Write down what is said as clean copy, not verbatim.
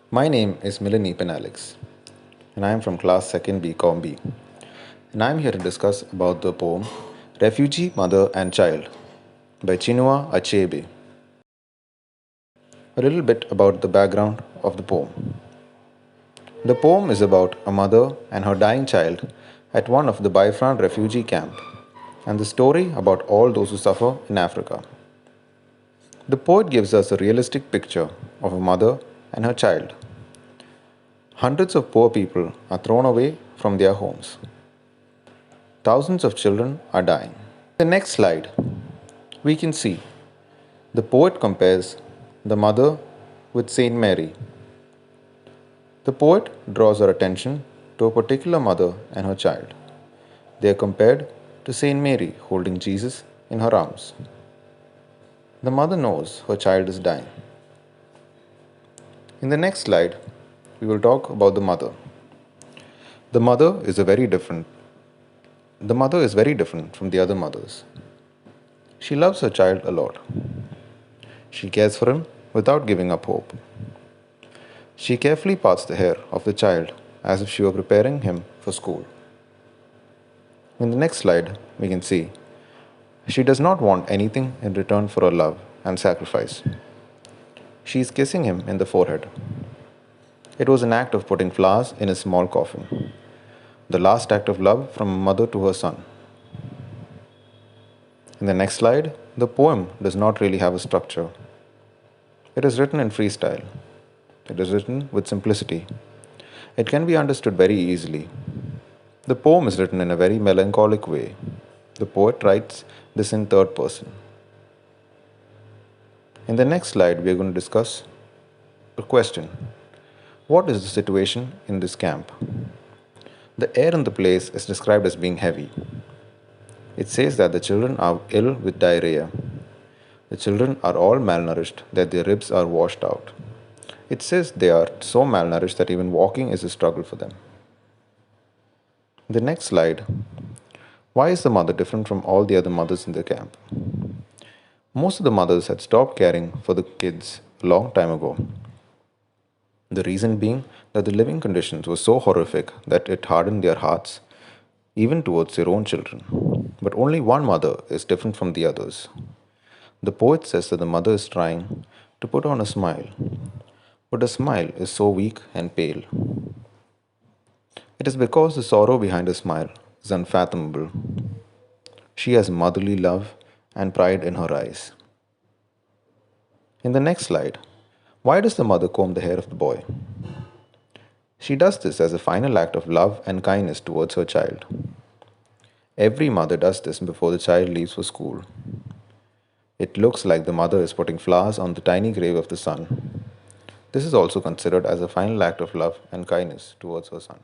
My name is Milan Eapen and I am from class 2nd B Com B. And I am here to discuss about the poem Refugee, Mother and Child by Chinua Achebe. A little bit about the background of the poem. The poem is about a mother and her dying child at one of the Biafran refugee camp and the story about all those who suffer in Africa. The poet gives us a realistic picture of a mother and her child. Hundreds of poor people are thrown away from their homes. Thousands of children are dying. The next slide, we can see the poet compares the mother with Saint Mary. The poet draws our attention to a particular mother and her child. They are compared to Saint Mary holding Jesus in her arms. The mother knows her child is dying. In the next slide, we will talk about the mother. The mother is very different from the other mothers. She loves her child a lot. She cares for him without giving up hope. She carefully parts the hair of the child as if she were preparing him for school. In the next slide, we can see she does not want anything in return for her love and sacrifice. She is kissing him in the forehead. It was an act of putting flowers in his small coffin, the last act of love from a mother to her son. In the next slide, the poem does not really have a structure. It is written in freestyle. It is written with simplicity. It can be understood very easily. The poem is written in a very melancholic way. The poet writes this in third person. In the next slide, we are going to discuss a question. What is the situation in this camp? The air in the place is described as being heavy. It says that the children are ill with diarrhea. The children are all malnourished, that their ribs are washed out. It says they are so malnourished that even walking is a struggle for them. The next slide. Why is the mother different from all the other mothers in the camp? Most of the mothers had stopped caring for the kids a long time ago. The reason being that the living conditions were so horrific that it hardened their hearts, even towards their own children. But only one mother is different from the others. The poet says that the mother is trying to put on a smile, but the smile is so weak and pale. It is because the sorrow behind her smile is unfathomable. She has motherly love and pride in her eyes. In the next slide, why does the mother comb the hair of the boy? She does this as a final act of love and kindness towards her child. Every mother does this before the child leaves for school. It looks like the mother is putting flowers on the tiny grave of the son. This is also considered as a final act of love and kindness towards her son.